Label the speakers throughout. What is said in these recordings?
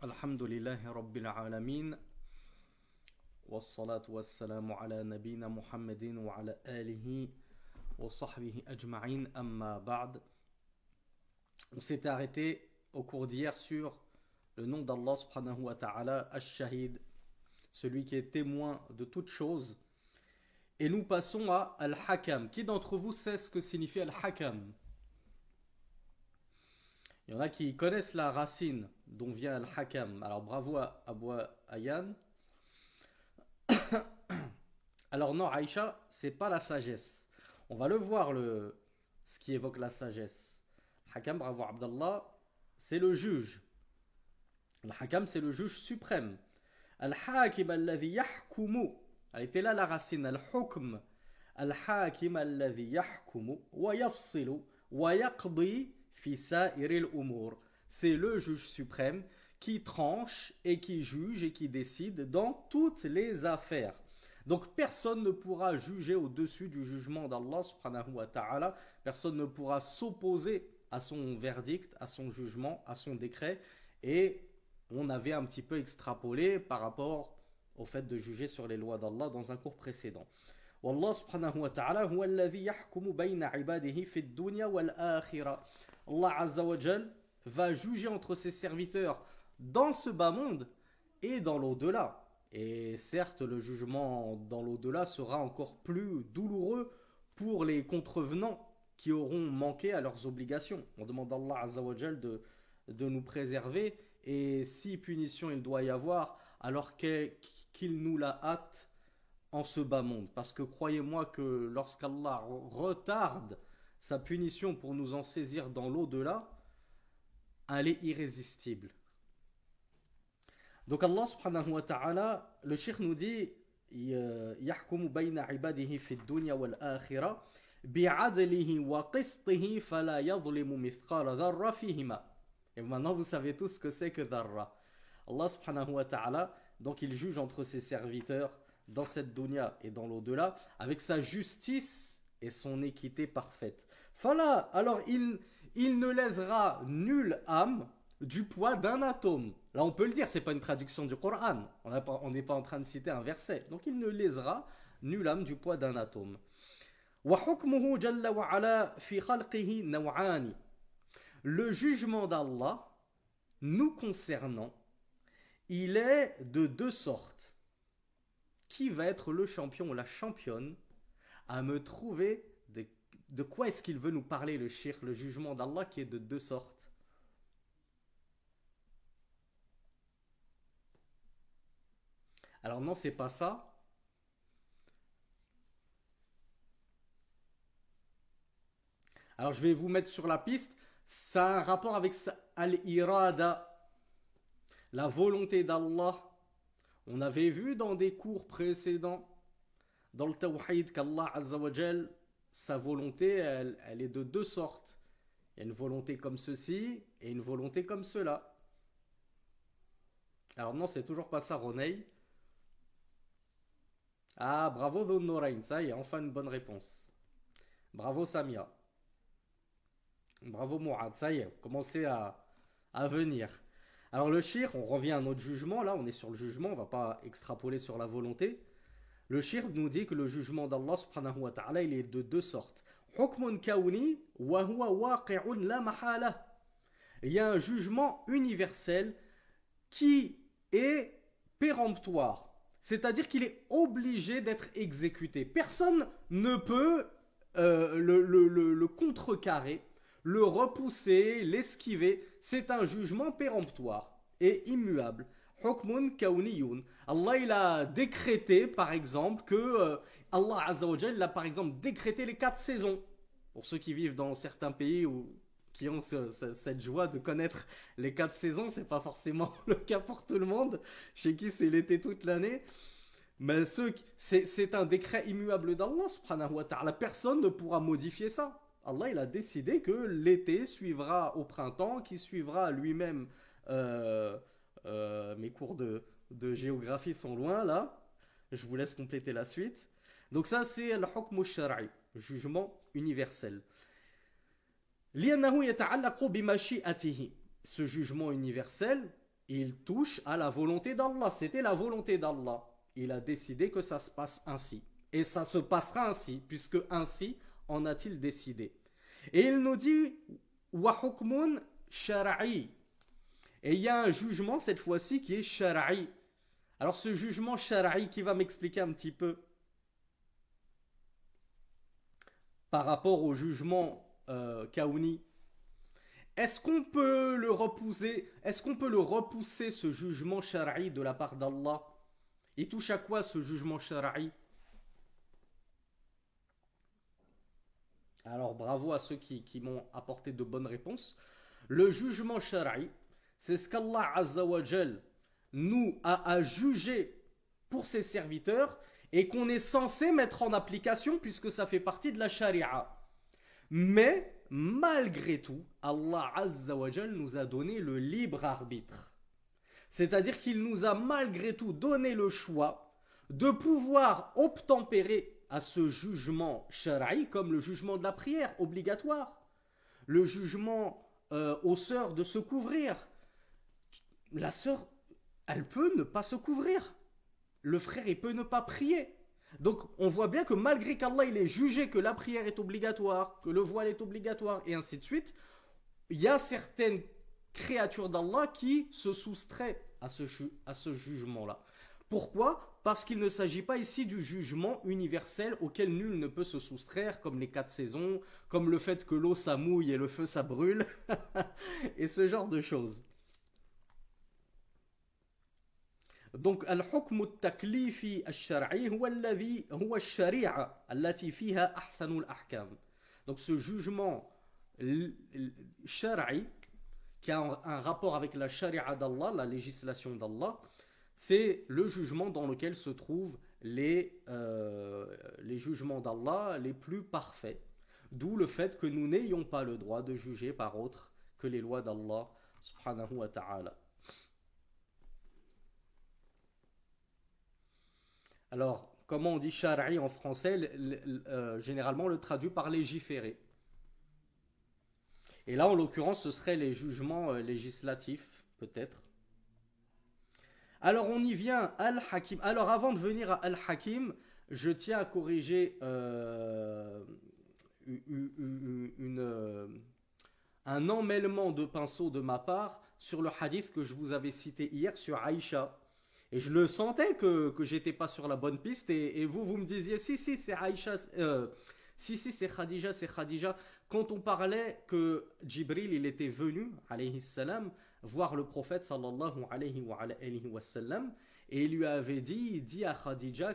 Speaker 1: الحمد لله رب العالمين والصلاة والسلام على نبينا محمد وعلى آله وصحبه أجمعين أما بعد. On s'était arrêté au cours d'hier sur le nom d'Allah subhanahu wa ta'ala, Ash-Shahid, celui qui est témoin de toutes choses. Et nous passons à Al-Hakam. Qui d'entre vous sait ce que signifie Al-Hakam? Il y en a qui connaissent la racine dont vient Al-Hakam. Alors bravo à Abu Ayyan. Alors non, Aïcha, c'est pas la sagesse. On va le voir, ce qui évoque la sagesse. Hakam, bravo Abdallah, c'est le juge. Al-Hakam, c'est le juge suprême. Al-Hakim alladhi yahkumu. Elle était là la racine. Al-Hukm. Al-Hakim alladhi yahkumu wa yafsilu wa yaqdi fi sa'iril umur. C'est le juge suprême qui tranche et qui juge et qui décide dans toutes les affaires. Donc personne ne pourra juger au-dessus du jugement d'Allah subhanahu wa ta'ala. Personne ne pourra s'opposer à son verdict, à son jugement, à son décret. Et on avait un petit peu extrapolé par rapport au fait de juger sur les lois d'Allah dans un cours précédent. Wallah subhanahu wa ta'ala huwa alladhi yahkumu bayna ibadihi fi dunya wal akhirah. Allah azza wa jal va juger entre ses serviteurs dans ce bas monde et dans l'au-delà. Et certes, le jugement dans l'au-delà sera encore plus douloureux pour les contrevenants qui auront manqué à leurs obligations. On demande à Allah azza wa jal de nous préserver, et si punition il doit y avoir, alors qu'il nous la hâte en ce bas monde. Parce que croyez-moi que lorsqu'Allah retarde sa punition pour nous en saisir dans l'au-delà, elle est irrésistible. Donc Allah subhanahu wa ta'ala, le cheikh nous dit يحكم بين عباده في الدنيا والآخرة بعدله وقسطه فلا يظلم مثقال ذرة فيهما. Et maintenant vous savez tous ce que c'est que dharra. Allah subhanahu wa ta'ala, donc il juge entre ses serviteurs dans cette dunya et dans l'au-delà avec sa justice et son équité parfaite. Fala, alors il ne lésera nulle âme du poids d'un atome. Là, on peut le dire, c'est pas une traduction du Coran. On n'est pas en train de citer un verset. Donc, il ne lésera nulle âme du poids d'un atome. وَحُكْمُهُ جَلَّ وَعَلَى فِي خَلْقِهِ نَوْعَانِ. Le jugement d'Allah, nous concernant, il est de deux sortes. Qui va être le champion ou la championne à me trouver de quoi est-ce qu'il veut nous parler, le shirk, le jugement d'Allah qui est de deux sortes? Alors non, c'est pas ça. Alors je vais vous mettre sur la piste. Ça a un rapport avec al-irada, la volonté d'Allah. On avait vu dans des cours précédents, dans le tawhid, qu'Allah Azza wa Jal, sa volonté, elle est de deux sortes. Il y a une volonté comme ceci et une volonté comme cela. Alors non, c'est toujours pas ça, Roney. Ah, bravo Dhun Norain, ça y est, enfin une bonne réponse. Bravo Samia. Bravo Mourad, ça y est, commencez à venir. Alors le shirk, on revient à notre jugement, là on est sur le jugement, on va pas extrapoler sur la volonté. Le shirk nous dit que le jugement d'Allah subhanahu wa ta'ala, il est de deux sortes. Hukmun kawni wa huwa waqi'un la mahala. Il y a un jugement universel qui est péremptoire. C'est-à-dire qu'il est obligé d'être exécuté. Personne ne peut le contrecarrer, le repousser, l'esquiver. C'est un jugement péremptoire et immuable. Hukmun kawniyun. Allah il a décrété par exemple que Allah Azza wa Jal, il a par exemple décrété les 4 saisons. Pour ceux qui vivent dans certains pays qui ont cette joie de connaître les 4 saisons, c'est pas forcément le cas pour tout le monde. Chez qui c'est l'été toute l'année. Mais c'est un décret immuable d'Allah subhanahu wa ta'ala. Personne ne pourra modifier ça. Allah il a décidé que l'été suivra au printemps, qui suivra lui-même. Mes cours de géographie sont loin là. Je vous laisse compléter la suite. Donc ça c'est le hukm shari, jugement universel. لأنه يتعلق بمشيئته. Ce jugement universel, il touche à la volonté d'Allah. C'était la volonté d'Allah. Il a décidé que ça se passe ainsi. Et ça se passera ainsi, puisque ainsi en a-t-il décidé. Et il nous dit wa hukmun shar'i. Et il y a un jugement cette fois-ci qui est shar'i. Alors ce jugement shar'i qui va m'expliquer un petit peu par rapport au jugement kaouni. Est-ce qu'on peut le repousser? Est-ce qu'on peut le repousser ce jugement shar'i de la part d'Allah? Il touche à quoi ce jugement shar'i? Alors bravo à ceux qui m'ont apporté de bonnes réponses. Le jugement shar'i, c'est ce qu'Allah Azza wa Jal nous a jugé pour ses serviteurs et qu'on est censé mettre en application puisque ça fait partie de la charia. Mais malgré tout, Allah Azza wa Jal nous a donné le libre arbitre. C'est-à-dire qu'il nous a malgré tout donné le choix de pouvoir obtempérer à ce jugement shara'i comme le jugement de la prière obligatoire, le jugement aux sœurs de se couvrir. La sœur, elle peut ne pas se couvrir. Le frère, il peut ne pas prier. Donc on voit bien que malgré qu'Allah il ait jugé que la prière est obligatoire, que le voile est obligatoire et ainsi de suite, il y a certaines créatures d'Allah qui se soustraient à ce jugement-là. Pourquoi? Parce qu'il ne s'agit pas ici du jugement universel auquel nul ne peut se soustraire, comme les 4 saisons, comme le fait que l'eau ça mouille et le feu ça brûle, et ce genre de choses. Donc, al-hukm al-taklifi al-shar'i huwa al-shari'a allati fiha ahsanul ahkam. Donc, ce jugement shar'i qui a un rapport avec la sharia d'Allah, la législation d'Allah, c'est le jugement dans lequel se trouvent les jugements d'Allah les plus parfaits. D'où le fait que nous n'ayons pas le droit de juger par autre que les lois d'Allah subhanahu wa ta'ala. Alors, comment on dit shara'i en français? Généralement, on le traduit par légiférer. Et là, en l'occurrence, ce seraient les jugements législatifs, peut-être. Alors, on y vient, Al-Hakim. Alors, avant de venir à Al-Hakim, je tiens à corriger un emmêlement de pinceau de ma part sur le hadith que je vous avais cité hier sur Aïcha. Et je le sentais que j'étais pas sur la bonne piste. Et vous me disiez, si, c'est Aïcha. Si, c'est Khadija, c'est Khadija. Quand on parlait que Jibril, il était venu, alayhi salam, voir le prophète, sallallahu alayhi wa sallam, et il lui avait dit à Khadija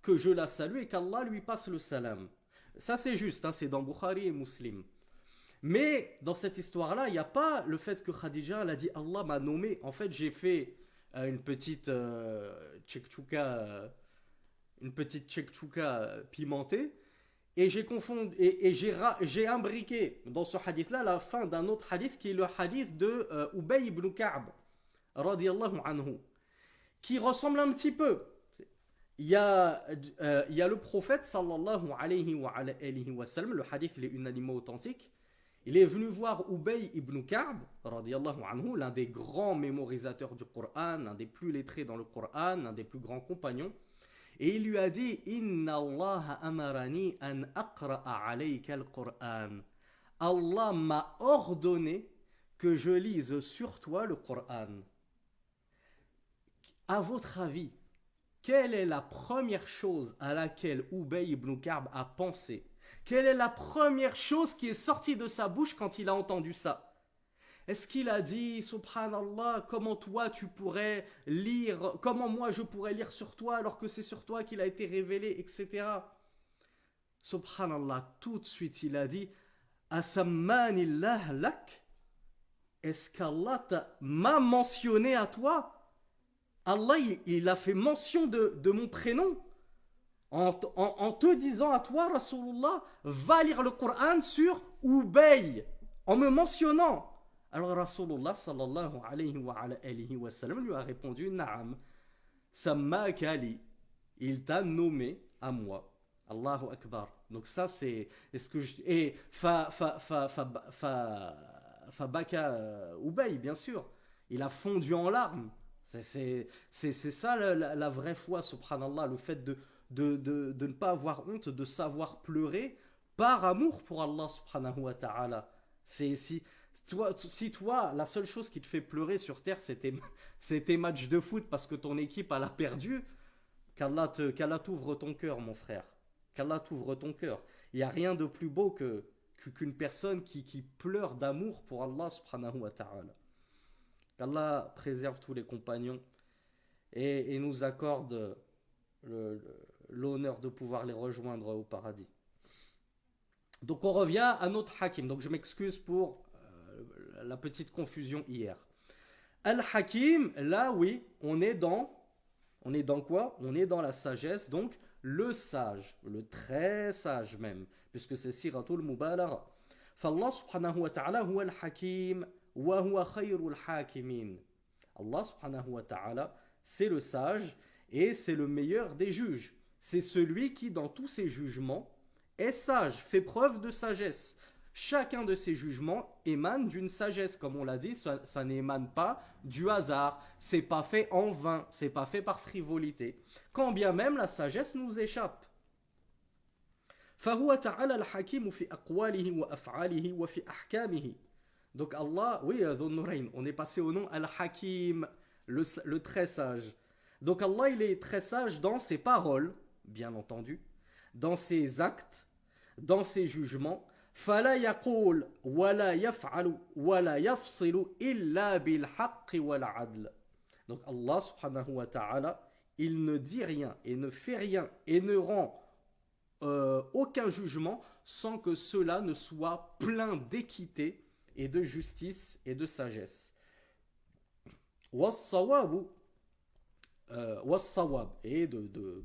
Speaker 1: que je la salue et qu'Allah lui passe le salam. Ça, c'est juste, hein, c'est dans Bukhari et Muslim. Mais dans cette histoire-là, il n'y a pas le fait que Khadija, elle a dit Allah m'a nommé. En fait, j'ai fait une petite tchekchouka pimentée. Et j'ai confondu et j'ai imbriqué dans ce hadith-là la fin d'un autre hadith qui est le hadith de Ubay ibn Ka'b, radiyallahu anhu, qui ressemble un petit peu. Il y a le prophète, sallallahu alayhi wa sallam, le hadith il est unanimement authentique. Il est venu voir Ubay ibn Ka'b, radiyallahu anhu, l'un des grands mémorisateurs du Coran, l'un des plus lettrés dans le Coran, l'un des plus grands compagnons. Et il lui a dit Inna Allah amarani an aqra'a alayka al-Qur'an. Allah m'a ordonné que je lise sur toi le Coran. À votre avis, quelle est la première chose à laquelle Ubay ibn Ka'b a pensé? Quelle est la première chose qui est sortie de sa bouche quand il a entendu ça? Est-ce qu'il a dit, subhanallah, comment toi tu pourrais lire, comment moi je pourrais lire sur toi alors que c'est sur toi qu'il a été révélé, etc. Subhanallah, tout de suite il a dit, Asammanillah lak, est-ce qu'Allah m'a mentionné à toi? Allah il a fait mention de mon prénom en te disant à toi, Rasulullah, va lire le Coran sur Ubay, en me mentionnant. Alors Rasulullah sallallahu alayhi wa sallam lui a répondu Naam, Sammaka li, il t'a nommé à moi. Allahu Akbar. Donc ça c'est ce que je et fa baka Ubay bien sûr. Il a fondu en larmes. C'est ça la vraie foi, subhanallah, le fait de ne pas avoir honte, de savoir pleurer par amour pour Allah subhanahu wa ta'ala. Si toi, la seule chose qui te fait pleurer sur terre, c'est tes matchs de foot parce que ton équipe elle a perdu, qu'Allah t'ouvre ton cœur, mon frère. Qu'Allah t'ouvre ton cœur. Il n'y a rien de plus beau qu'une personne qui pleure d'amour pour Allah subhanahu wa ta'ala. Qu'Allah préserve tous les compagnons et nous accorde l'honneur de pouvoir les rejoindre au paradis. Donc on revient à notre hakim. Donc je m'excuse pour la petite confusion hier. Al-Hakim, là oui, on est dans quoi? On est dans la sagesse, donc le sage, le très sage même, puisque c'est Siratul Mubalagha. فالله سبحانه وتعالى هو الحكيم وهو خير الحاكمين. Allah subhanahu wa ta'ala, c'est le sage et c'est le meilleur des juges. C'est celui qui, dans tous ses jugements, est sage, fait preuve de sagesse. Chacun de ces jugements émane d'une sagesse, comme on l'a dit, ça n'émane pas du hasard, c'est pas fait en vain, c'est pas fait par frivolité, quand bien même la sagesse nous échappe. فهو تعالى الحكيم في أقواله وأفعاله وفي أحكامه. Donc Allah, oui, Dhun Nurayn, on est passé au nom Al-Hakim, le très sage. Donc Allah, il est très sage dans ses paroles, bien entendu, dans ses actes, dans ses jugements. فلا يقول ولا يفعل ولا يفصل إلا بالحق والعدل. Donc Allah subhanahu wa ta'ala, il ne dit rien et ne fait rien et ne rend aucun jugement sans que cela ne soit plein d'équité et de justice et de sagesse. والصواب et de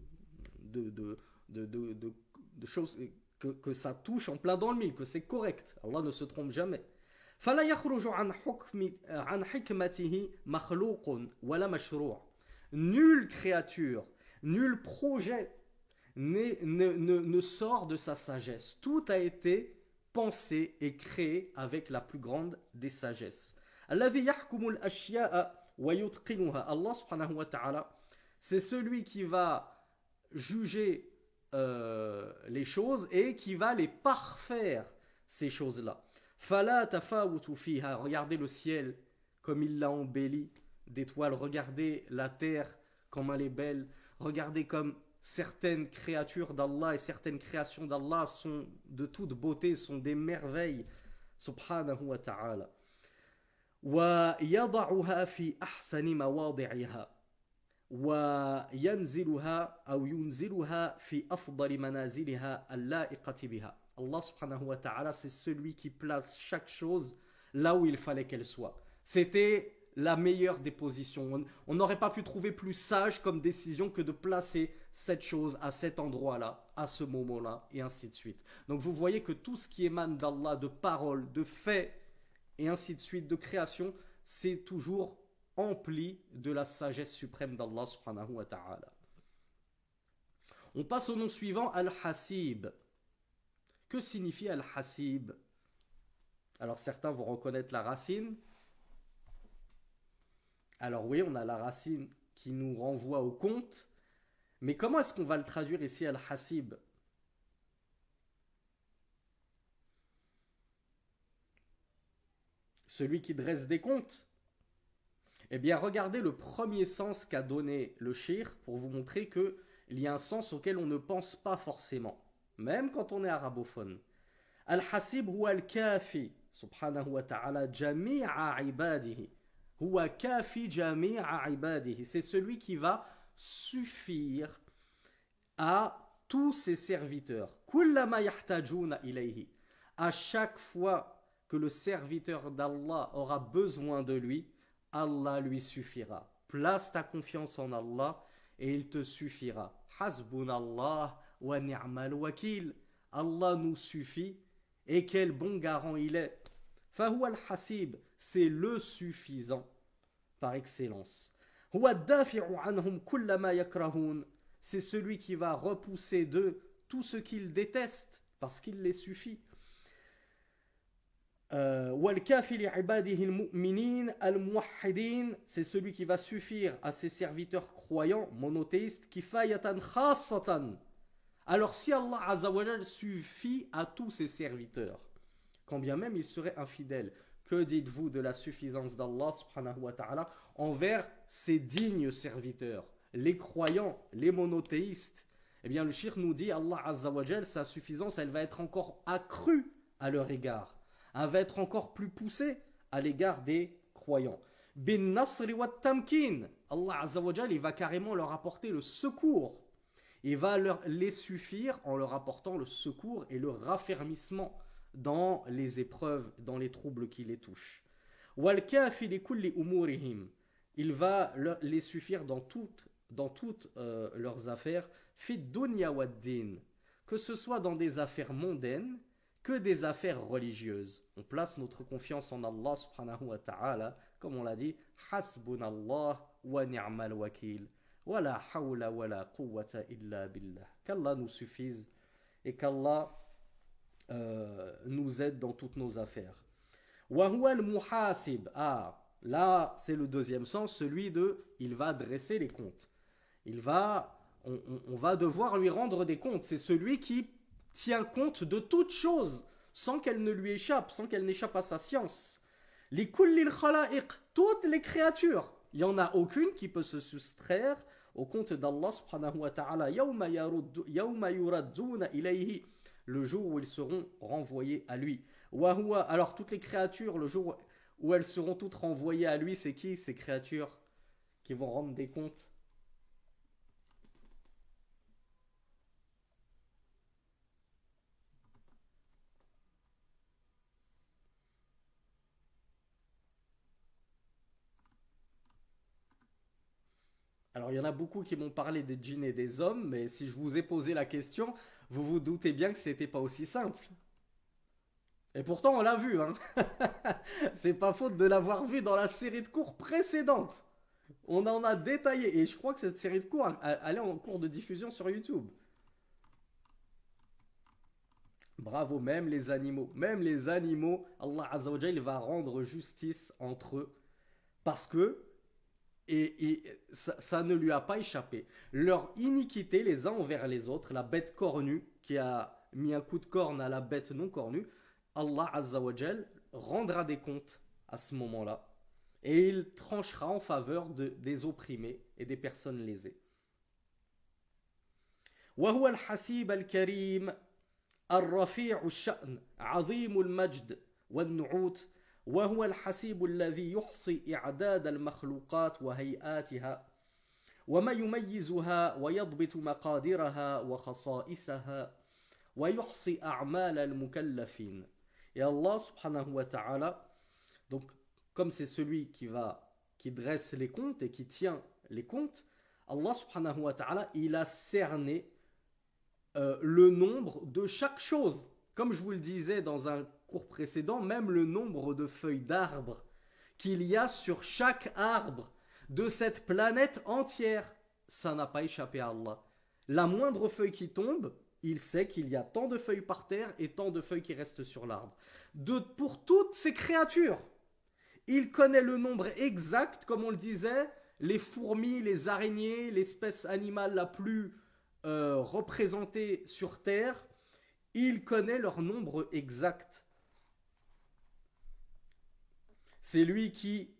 Speaker 1: choses que ça touche en plein dans le mille, que c'est correct. Allah ne se trompe jamais. فلا يخرج عن حكمته مخلوق ولا مشروع. Nulle créature, nul projet ne sort de sa sagesse. Tout a été pensé et créé avec la plus grande des sagesses. الذي يحكم الأشياء ويتقنها. Allah subhanahu wa ta'ala, c'est celui qui va juger les choses et qui va les parfaire, ces choses-là. فلا تفاوت فيها. Regardez le ciel comme il l'a embelli d'étoiles, regardez la terre comme elle est belle, regardez comme certaines créatures d'Allah et certaines créations d'Allah sont de toute beauté, sont des merveilles, subhanahu wa ta'ala. ويضعها في أحسن مواضعها وينزلها أو ينزلها في أفضل منازلها اللائقة بها. Allah subhanahu wa ta'ala, c'est celui qui place chaque chose là où il fallait qu'elle soit. C'était la meilleure des positions. On n'aurait pas pu trouver plus sage comme décision que de placer cette chose à cet endroit-là, à ce moment-là, et ainsi de suite. Donc vous voyez que tout ce qui émane d'Allah, de paroles, de faits, et ainsi de suite, de création, c'est toujours empli de la sagesse suprême d'Allah subhanahu wa ta'ala. On passe au nom suivant, Al-Hasib. Que signifie Al-Hasib? Alors certains vont reconnaître la racine. Alors oui, on a la racine qui nous renvoie au compte. Mais comment est-ce qu'on va le traduire ici, Al-Hasib? Celui qui dresse des comptes. Eh bien, regardez le premier sens qu'a donné le shir pour vous montrer qu'il y a un sens auquel on ne pense pas forcément, même quand on est arabophone. Al-Hasib huwa al-kafi, subhanahu wa ta'ala, jami'a ibadihi. Huwa kafi jami'a ibadihi. C'est celui qui va suffire à tous ses serviteurs. Kullama yahtajuna ilayhi. À chaque fois que le serviteur d'Allah aura besoin de lui, Allah lui suffira. Place ta confiance en Allah et il te suffira. Hasbunallah wa ni'mal wakil. Allah nous suffit et quel bon garant il est. Fahuwa al-hasib, c'est le suffisant par excellence. Huwa ad-dafi'u anhum kullama yakrahun, c'est celui qui va repousser d'eux tout ce qu'ils détestent parce qu'il les suffit. وَالْكَافِ لِعِبَادِهِ الْمُؤْمِنِينَ الْمُوَحِّدِينَ, c'est celui qui va suffire à ses serviteurs croyants, monothéistes, kifayatan khassatan. Alors si Allah Azza wa Jal suffit à tous ses serviteurs, quand bien même ils seraient infidèles, que dites-vous de la suffisance d'Allah subhanahu wa ta'ala envers ses dignes serviteurs, les croyants, les monothéistes? Eh bien le shir nous dit, Allah Azza wa Jal, sa suffisance, elle va être encore accrue à leur égard. Elle va être encore plus poussée à l'égard des croyants. Bin nasri wa tamkin, Allah Azza wa Jal, il va carrément leur apporter le secours. Il va les suffire en leur apportant le secours et le raffermissement dans les épreuves, dans les troubles qui les touchent. Wal-kafi li kulli umurihim, il va les suffire dans toutes leurs affaires, fi dunya wa din, que ce soit dans des affaires mondaines que des affaires religieuses. On place notre confiance en Allah subhanahu wa ta'ala, comme on l'a dit, hasbunallah wa ni'mal wakil. Wala hawla wala quwwata illa billah. Qu'Allah nous suffise et qu'Allah nous aide dans toutes nos affaires. Wa huwa al-muhasib. Ah, là, c'est le deuxième sens, celui de il va dresser les comptes. On va devoir lui rendre des comptes. C'est celui qui tient compte de toutes choses sans qu'elle ne lui échappe, sans qu'elle n'échappe à sa science. Li kullil khalaiq, toutes les créatures. Il n'y en a aucune qui peut se soustraire au compte d'Allah subhanahu wa ta'ala. Yawma yuradduna ilayhi, le jour où ils seront renvoyés à lui. Wa huwa, alors toutes les créatures, le jour où elles seront toutes renvoyées à lui, c'est qui ces créatures qui vont rendre des comptes? Alors, il y en a beaucoup qui m'ont parlé des djinns et des hommes, mais si je vous ai posé la question, vous vous doutez bien que c'était pas aussi simple. Et pourtant, on l'a vu, hein. C'est pas faute de l'avoir vu dans la série de cours précédente. On en a détaillé, et je crois que cette série de cours, elle est en cours de diffusion sur YouTube. Bravo, même les animaux, Allah Azza wa Jalla va rendre justice entre eux, parce que ça ne lui a pas échappé. Leur iniquité les uns envers les autres, la bête cornue qui a mis un coup de corne à la bête non cornue, Allah Azza wa Jal rendra des comptes à ce moment-là et il tranchera en faveur des opprimés et des personnes lésées. وهو الحسيب الكريم الرفيع الشأن عظيم المجد والنعوت وهو الحسيب الذي يحصي إعداد المخلوقات وهيئاتها وما يميزها ويضبط مقادرها وخصائصها ويحصي أعمال المكلفين. Et Allah subhanahu wa ta'ala, donc comme c'est celui qui dresse les comptes et qui tient les comptes, Allah subhanahu wa ta'ala, il a cerné le nombre de chaque chose. Comme je vous le disais dans un cours précédent, même le nombre de feuilles d'arbres qu'il y a sur chaque arbre de cette planète entière, ça n'a pas échappé à Allah. La moindre feuille qui tombe, il sait qu'il y a tant de feuilles par terre et tant de feuilles qui restent sur l'arbre. Pour toutes ces créatures, il connaît le nombre exact, comme on le disait, les fourmis, les araignées, l'espèce animale la plus représentée sur Terre, il connaît leur nombre exact. C'est lui qui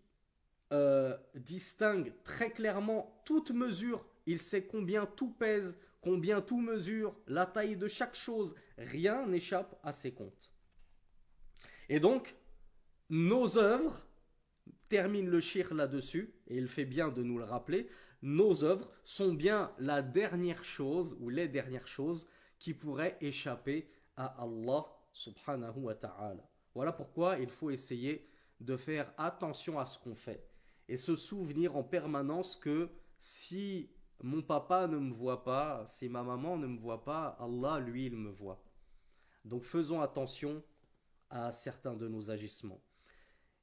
Speaker 1: distingue très clairement toute mesure. Il sait combien tout pèse, combien tout mesure, la taille de chaque chose. Rien n'échappe à ses comptes. Et donc, nos œuvres, termine le shir là-dessus, et il fait bien de nous le rappeler, nos œuvres sont bien la dernière chose, ou les dernières choses, qui pourraient échapper à Allah subhanahu wa ta'ala. Voilà pourquoi il faut essayer de faire attention à ce qu'on fait et se souvenir en permanence que si mon papa ne me voit pas, si ma maman ne me voit pas, Allah lui il me voit. Donc faisons attention à certains de nos agissements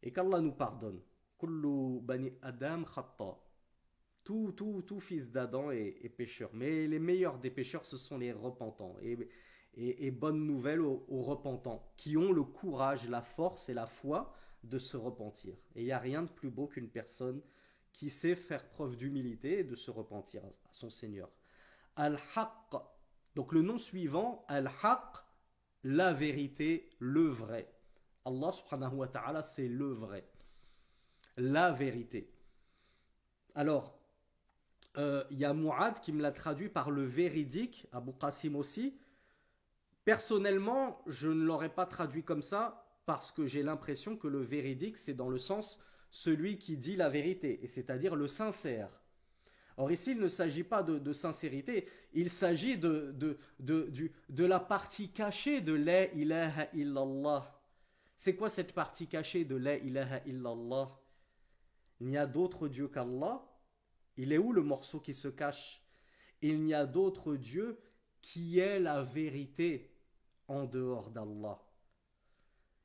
Speaker 1: et qu'Allah nous pardonne. Kullu bani Adam khata. Tout fils d'Adam est pécheur, mais les meilleurs des pécheurs ce sont les repentants. et bonne nouvelle aux repentants, qui ont le courage, la force et la foi de se repentir. Et il n'y a rien de plus beau qu'une personne qui sait faire preuve d'humilité et de se repentir à son Seigneur. Al-Haqq, donc le nom suivant, Al-Haqq, la vérité, le vrai. Allah subhanahu wa ta'ala, c'est le vrai, la vérité. Alors, y a Mu'ad qui me l'a traduit par le véridique, Abu Qasim aussi. Personnellement, je ne l'aurais pas traduit comme ça parce que j'ai l'impression que le véridique, c'est dans le sens celui qui dit la vérité, et c'est-à-dire le sincère. Or ici, il ne s'agit pas de sincérité, il s'agit de la partie cachée de la ilaha illallah. C'est quoi cette partie cachée de la ilaha illallah? Il n'y a d'autre Dieu qu'Allah. Il est où le morceau qui se cache? Il n'y a d'autre Dieu qui est la vérité en dehors d'Allah.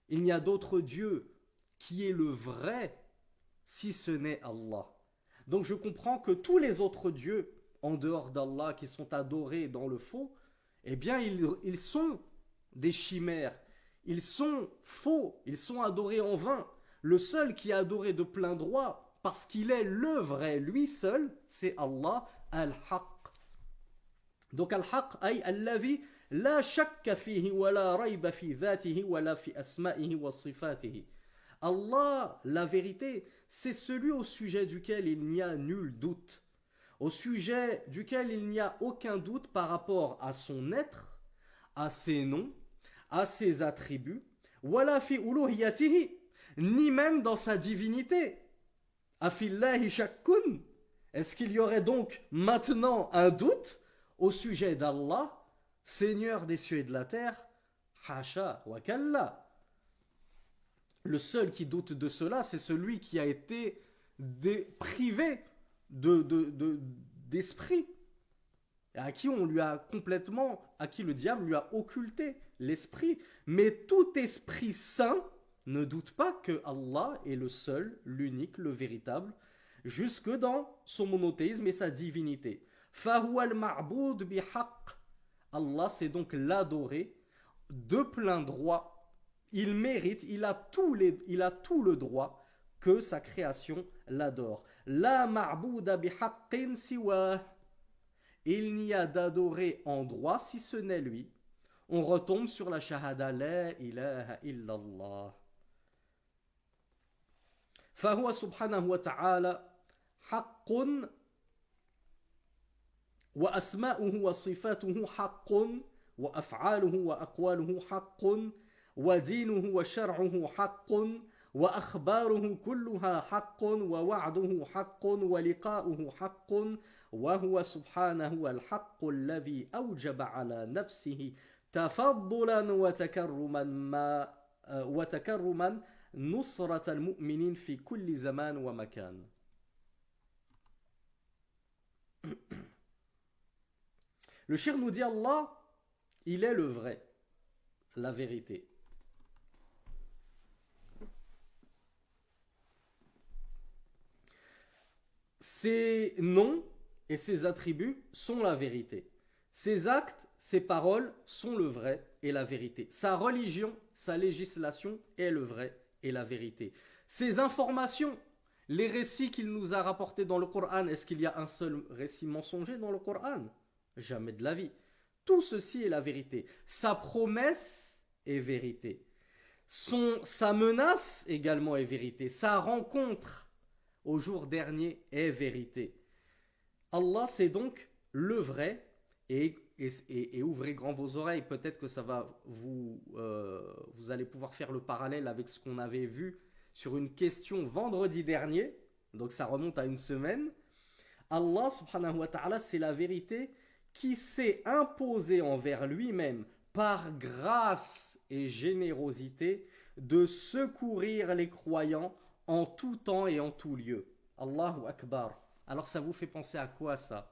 Speaker 1: Il n'y a d'autre Dieu qui est le vrai si ce n'est Allah. Donc je comprends que tous les autres dieux en dehors d'Allah qui sont adorés dans le faux, eh bien ils sont des chimères, ils sont faux, ils sont adorés en vain. Le seul qui est adoré de plein droit, parce qu'il est le vrai, lui seul, c'est Allah al-Haqq. Donc al-Haqq ay alladhi la shakka fihi wa la rayba fi dhatihi wa la fi asma'ihi wa sifatihi. Allah, la vérité, c'est celui au sujet duquel il n'y a nul doute, au sujet duquel il n'y a aucun doute par rapport à son être, à ses noms, à ses attributs, wala fi uluhiyatihi, ni même dans sa divinité. Afillahi shakkun, est-ce qu'il y aurait donc maintenant un doute au sujet d'Allah, Seigneur des cieux et de la terre? Hasha wa kalla. Le seul qui doute de cela, c'est celui qui a été privé d'esprit, à qui on lui a complètement, à qui le diable lui a occulté l'esprit. Mais tout esprit saint ne doute pas que Allah est le seul, l'unique, le véritable, jusque dans son monothéisme et sa divinité. Fahuwa al-ma'boud bihaq. Allah, c'est donc l'adoré de plein droit. Il mérite, il a tout le droit que sa création l'adore. La ma'bouda bihaqqin siwa. Il n'y a d'adoré en droit si ce n'est lui. On retombe sur la shahada la ilaha illallah. Fahuwa subhanahu wa ta'ala haqqun wa asma'uhu wa sifatuhu haqqun wa af'aluhu wa aqwaluhu haqqun ودينه وشرعه حق وأخباره كلها حق ووعده حق ولقاؤه حق وهو سبحانه الحق الذي أوجب على نفسه تفضلا وتكرما نصرة المؤمنين في كل زمان ومكان. Le shir nous dit Allah, il est le vrai, la vérité. Ses noms et ses attributs sont la vérité. Ses actes, ses paroles sont le vrai et la vérité. Sa religion, sa législation est le vrai et la vérité. Ses informations, les récits qu'il nous a rapportés dans le Coran, est-ce qu'il y a un seul récit mensonger dans le Coran? Jamais de la vie. Tout ceci est la vérité. Sa promesse est vérité. Sa menace également est vérité. Sa rencontre au jour dernier est vérité. Allah, c'est donc le vrai, et ouvrez grand vos oreilles, peut-être que ça va vous allez pouvoir faire le parallèle avec ce qu'on avait vu sur une question vendredi dernier, donc ça remonte à une semaine. Allah subhanahu wa ta'ala, c'est la vérité qui s'est imposée envers lui-même par grâce et générosité de secourir les croyants en tout temps et en tout lieu. Allahu Akbar. Alors ça vous fait penser à quoi ça?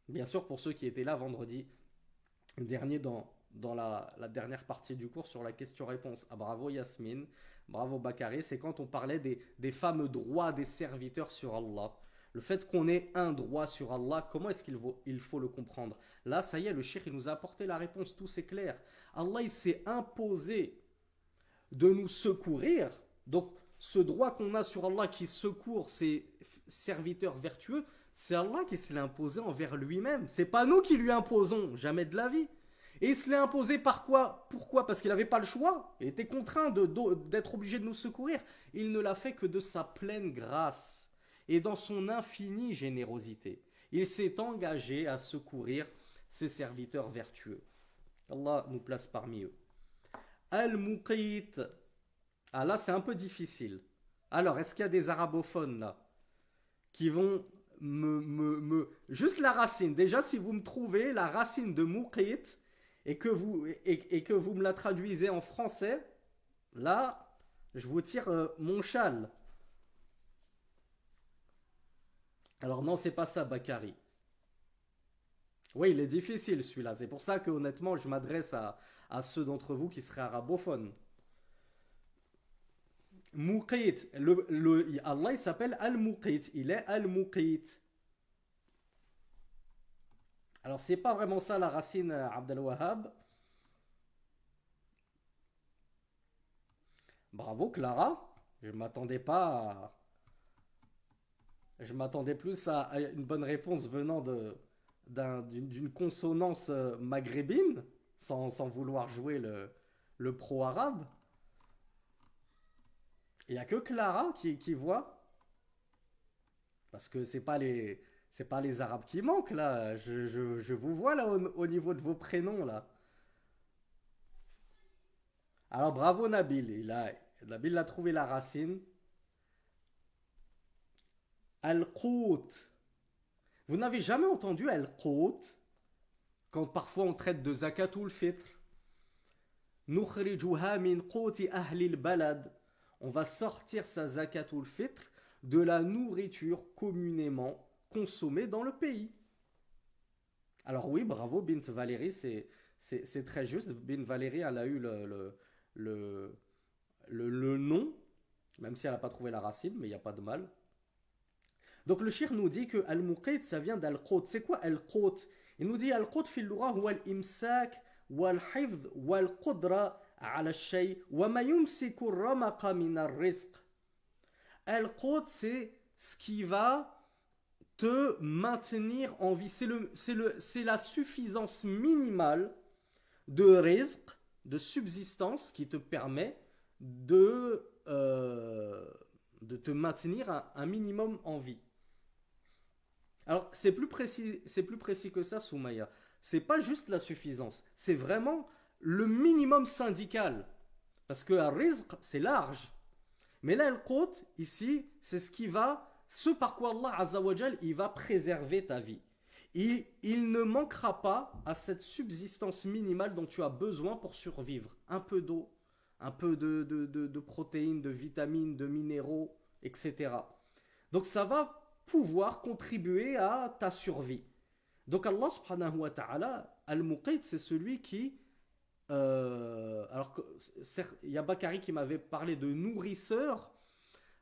Speaker 1: Bien sûr, pour ceux qui étaient là vendredi dernier dans la dernière partie du cours sur la question-réponse. Ah, bravo Yasmine, bravo Bakary, c'est quand on parlait des fameux droits des serviteurs sur Allah. Le fait qu'on ait un droit sur Allah, comment est-ce il faut le comprendre? Là, ça y est, le cheikh il nous a apporté la réponse, tout c'est clair. Allah il s'est imposé de nous secourir. Donc, ce droit qu'on a sur Allah qui secourt ses serviteurs vertueux, c'est Allah qui se l'a imposé envers lui-même. C'est pas nous qui lui imposons, jamais de la vie. Et il se l'est imposé par quoi? Pourquoi? Parce qu'il n'avait pas le choix. Il était contraint d'être obligé de nous secourir. Il ne l'a fait que de sa pleine grâce et dans son infinie générosité. Il s'est engagé à secourir ses serviteurs vertueux. Allah nous place parmi eux. Al-Muqit. Ah là, c'est un peu difficile. Alors, est-ce qu'il y a des arabophones là qui vont Juste la racine. Déjà, si vous me trouvez la racine de Muqit et que vous me la traduisez en français, là, je vous tire mon châle. Alors non, c'est pas ça, Bakary. Oui, il est difficile celui-là. C'est pour ça que honnêtement, je m'adresse à ceux d'entre vous qui seraient arabophones. Muqit, Allah il s'appelle Al-Muqit, il est Al-Muqit. Alors c'est pas vraiment ça la racine Abdel Wahhab. Bravo Clara, je m'attendais pas je m'attendais plus à une bonne réponse venant d'une consonance maghrébine, sans vouloir jouer le pro-arabe. Il n'y a que Clara qui voit. Parce que c'est pas les Arabes qui manquent là. Je vous vois là au niveau de vos prénoms là. Alors bravo Nabil. Nabil a trouvé la racine. Al-Qout. Vous n'avez jamais entendu Al-Qout quand parfois on traite de Zakatul Fitr. Nukhrijuha min qouti ahli al-balad. On va sortir sa Zakatul Fitr de la nourriture communément consommée dans le pays. Alors oui, bravo Bint Valérie, c'est très juste. Bint Valérie, elle a eu le nom, même si elle n'a pas trouvé la racine, mais il n'y a pas de mal. Donc le shir nous dit que Al-Muqit, ça vient d'Al-Qut. C'est quoi Al-Qut? Il nous dit Al-Qut fi al-lugha huwa al-imsak wal-hifdh wal-qudra على الشيء وما يمسك الرمق من الرزق. Al-Qut, c'est ce qui va te maintenir en vie. C'est la suffisance minimale de rizq, de subsistance qui te permet de te maintenir un minimum en vie. Alors, c'est plus précis que ça, Soumaya. C'est pas juste la suffisance, c'est vraiment le minimum syndical. Parce que un rizq, c'est large. Mais là, le qut, ici, c'est ce par quoi Allah Azzawajal, il va préserver ta vie. Il ne manquera pas à cette subsistance minimale dont tu as besoin pour survivre. Un peu d'eau, un peu de protéines, de vitamines, de minéraux, etc. Donc ça va pouvoir contribuer à ta survie. Donc Allah subhanahu wa ta'ala, Al-Muqit, c'est celui qui... alors, il y a Bakary qui m'avait parlé de nourrisseur,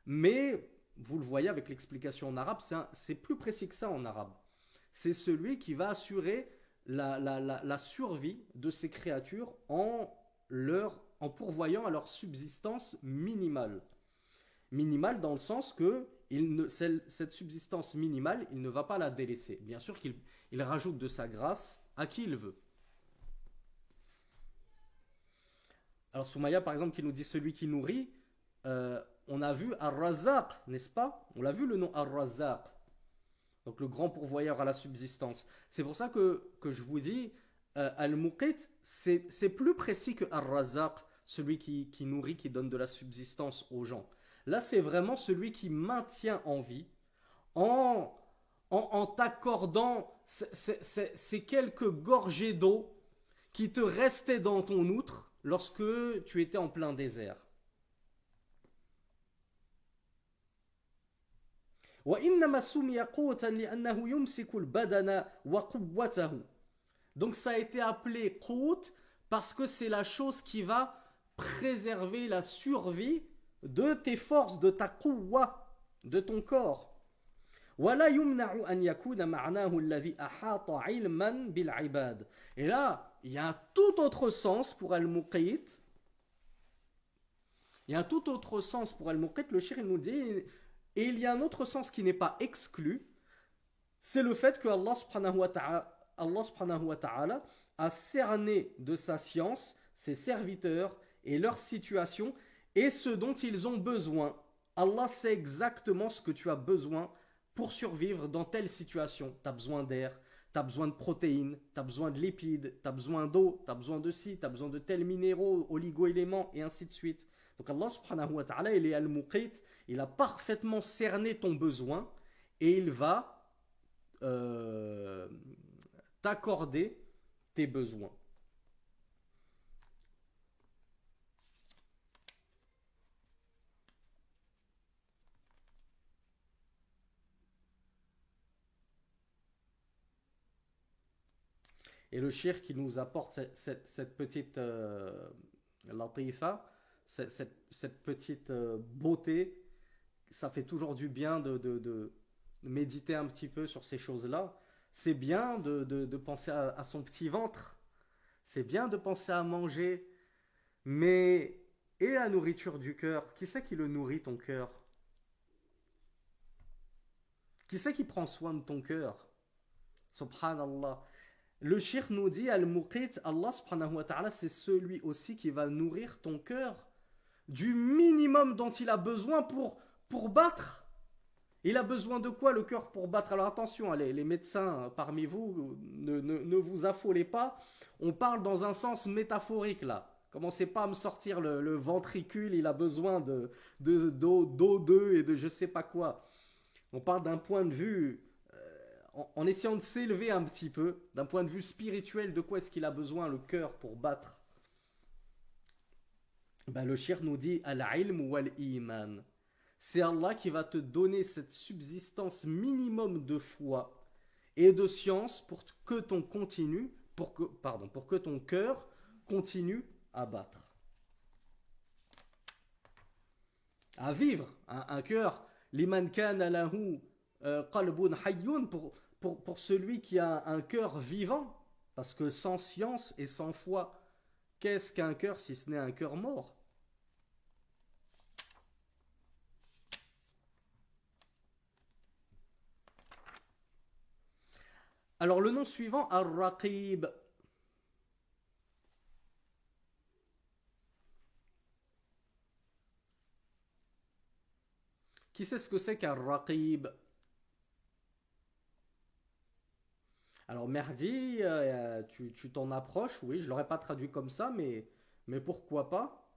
Speaker 1: mais vous le voyez avec l'explication en arabe, c'est plus précis que ça en arabe. C'est celui qui va assurer la survie de ces créatures en pourvoyant à leur subsistance minimale. Minimale dans le sens que cette subsistance minimale, il ne va pas la délaisser. Bien sûr qu'il rajoute de sa grâce à qui il veut. Alors Soumaya par exemple qui nous dit celui qui nourrit, on a vu Ar-Razzaq, n'est-ce pas? On l'a vu le nom Ar-Razzaq, donc le grand pourvoyeur à la subsistance. C'est pour ça que je vous dis, Al-Muqit, c'est plus précis que Ar-Razzaq, celui qui nourrit, qui donne de la subsistance aux gens. Là c'est vraiment celui qui maintient en vie, en t'accordant ces quelques gorgées d'eau qui te restaient dans ton outre lorsque tu étais en plein désert. Donc ça a été appelé qut parce que c'est la chose qui va préserver la survie de tes forces, de ta quwwa, de ton corps. ولا يمنع أن يكون معناه الذي أحاط علما بالعباد. Et là, il y a un tout autre sens pour Al-Muqit. Il y a un tout autre sens pour Al-Muqit. Le shir, il nous dit, et il y a un autre sens qui n'est pas exclu, c'est le fait que Allah subhanahu wa ta'ala a cerné de sa science ses serviteurs et leur situation et ce dont ils ont besoin. Allah sait exactement ce que tu as besoin pour survivre dans telle situation. Tu as besoin d'air, tu as besoin de protéines, tu as besoin de lipides, tu as besoin d'eau, tu as besoin de ci, tu as besoin de tels minéraux, oligo-éléments, et ainsi de suite. Donc Allah subhanahu wa ta'ala, il est al-muqit, il a parfaitement cerné ton besoin et il va t'accorder tes besoins. Et le shir qui nous apporte cette petite latifa, cette petite beauté, ça fait toujours du bien de méditer un petit peu sur ces choses-là. C'est bien de penser à son petit ventre, c'est bien de penser à manger, mais et la nourriture du cœur, qui c'est qui le nourrit ton cœur? Qui c'est qui prend soin de ton cœur? Subhanallah. Le shir nous dit, Al-Muqit, Allah subhanahu wa ta'ala, c'est celui aussi qui va nourrir ton cœur du minimum dont il a besoin pour battre. Il a besoin de quoi le cœur pour battre? Alors attention, les médecins parmi vous, ne vous affolez pas. On parle dans un sens métaphorique là. Commencez pas à me sortir le ventricule, il a besoin d'O2 et de je sais pas quoi. On parle d'un point de vue en essayant de s'élever un petit peu, d'un point de vue spirituel, de quoi est-ce qu'il a besoin le cœur pour battre? Ben, le shir nous dit al-ilm wal-iman. C'est Allah qui va te donner cette subsistance minimum de foi et de science pour que ton cœur continue à battre, à vivre. Un cœur, liman kana lahu qalbun hayyun, pour celui qui a un cœur vivant, parce que sans science et sans foi, qu'est-ce qu'un cœur si ce n'est un cœur mort? Alors le nom suivant, Ar-Raqib. Qui sait ce que c'est qu'Ar-Raqib? Alors Merdi, tu t'en approches, oui, je ne l'aurais pas traduit comme ça, mais pourquoi pas?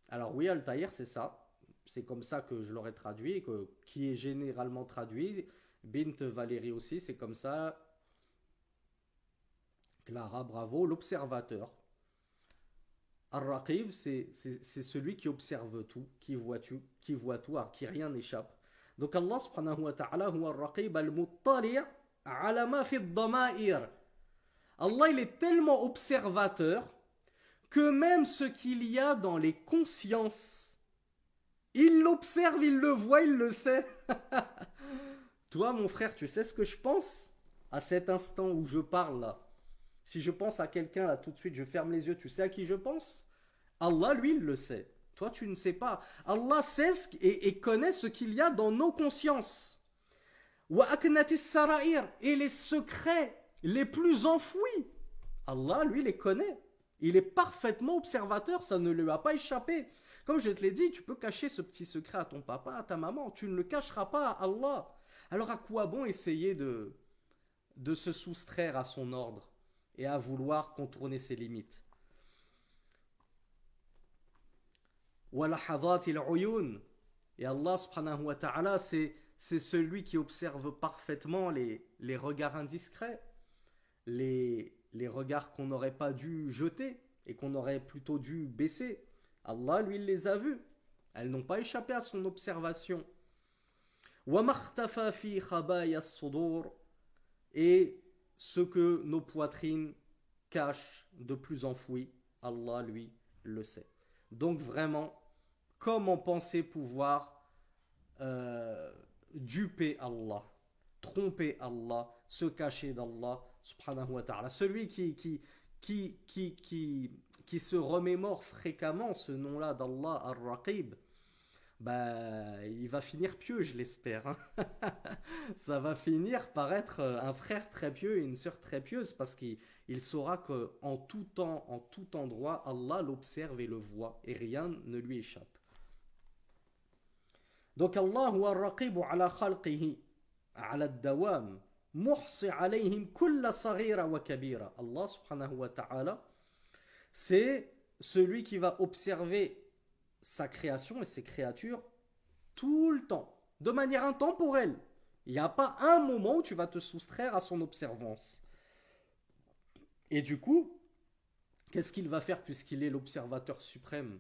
Speaker 1: Alors oui, Altaïr, c'est ça. C'est comme ça que je l'aurais traduit, qui est généralement traduit. Bint Valérie aussi, c'est comme ça. Clara, bravo, l'observateur. Ar-Raqib, c'est celui qui observe tout, qui voit tout, à qui rien n'échappe. Donc Allah subhanahu wa ta'ala, huwa ar-Raqib al-Muttali' ala ma fi ad-dama'ir. Allah, il est tellement observateur que même ce qu'il y a dans les consciences, il l'observe, il le voit, il le sait. Toi, mon frère, tu sais ce que je pense à cet instant où je parle là? Si je pense à quelqu'un là tout de suite, je ferme les yeux, tu sais à qui je pense? Allah, lui, il le sait. Toi, tu ne sais pas. Allah sait et connaît ce qu'il y a dans nos consciences. Wa aknatis sara'ir, et les secrets les plus enfouis. Allah, lui, les connaît. Il est parfaitement observateur, ça ne lui a pas échappé. Comme je te l'ai dit, tu peux cacher ce petit secret à ton papa, à ta maman. Tu ne le cacheras pas à Allah. Alors à quoi bon essayer de se soustraire à son ordre et à vouloir contourner ses limites? Et Allah subhanahu wa ta'ala, c'est celui qui observe parfaitement les regards indiscrets, les regards qu'on n'aurait pas dû jeter et qu'on aurait plutôt dû baisser. Allah, lui, il les a vus. Elles n'ont pas échappé à son observation. Et ce que nos poitrines cachent de plus enfoui, Allah, lui, le sait. Donc vraiment, comment penser pouvoir duper Allah, tromper Allah, se cacher d'Allah, subhanahu wa ta'ala. Celui qui se remémore fréquemment ce nom-là d'Allah, Ar-Raqib, bah, il va finir pieux, je l'espère, hein. Ça va finir par être un frère très pieux et une sœur très pieuse parce qu'il saura qu'en tout temps, en tout endroit, Allah l'observe et le voit et rien ne lui échappe. Donc Allah huwa ar-raqibu ala khalqihi ala ad-dawam muhsi alayhim kulla saghira wa kabira. Allah subhanahu wa ta'ala, c'est celui qui va observer sa création et ses créatures tout le temps, de manière intemporelle. Il n'y a pas un moment où tu vas te soustraire à son observance. Et du coup, qu'est-ce qu'il va faire puisqu'il est l'observateur suprême?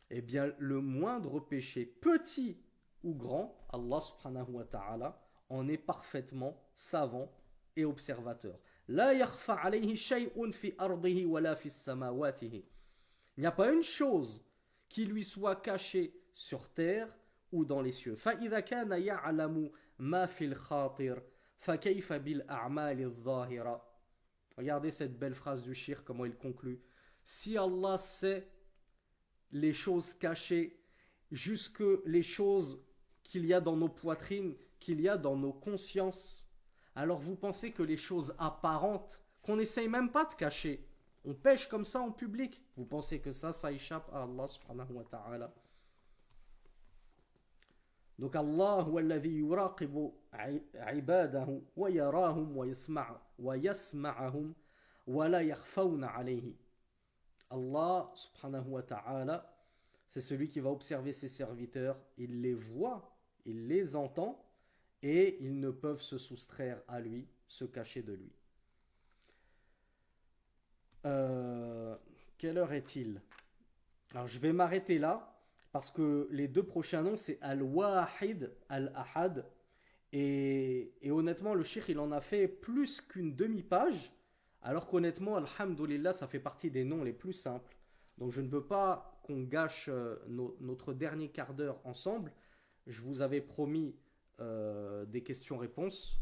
Speaker 1: Eh bien, le moindre péché, petit ou grand, Allah subhanahu wa ta'ala en est parfaitement savant et observateur. La yakhfa alayhi shay'un fi ardihi wala fi samawatihi. Il n'y a pas une chose qui lui soit cachée sur terre ou dans les cieux. فَإِذَا كَانَ يَعْلَمُ مَا فِي الْخَاطِرِ فَكَيْفَ بِالْأَعْمَالِ الظَّاهِرَةِ. Regardez cette belle phrase du shir, comment il conclut. Si Allah sait les choses cachées, jusque les choses qu'il y a dans nos poitrines, qu'il y a dans nos consciences, alors vous pensez que les choses apparentes, qu'on n'essaye même pas de cacher, on pêche comme ça en public, vous pensez que ça échappe à Allah subhanahu wa ta'ala? Donc Allah huwa alladhi yuraqibu ibadahu wa yarahum wa yasma'ahum wa la yakhfawna alayhi. Allah subhanahu wa ta'ala, c'est celui qui va observer ses serviteurs, il les voit, il les entend et ils ne peuvent se soustraire à lui, se cacher de lui. Quelle heure est-il? Alors je vais m'arrêter là parce que les deux prochains noms c'est Al-Wahid, Al-Ahad et honnêtement le cheikh il en a fait plus qu'une demi-page alors qu'honnêtement alhamdoulilah ça fait partie des noms les plus simples, donc je ne veux pas qu'on gâche notre dernier quart d'heure ensemble. Je vous avais promis des questions-réponses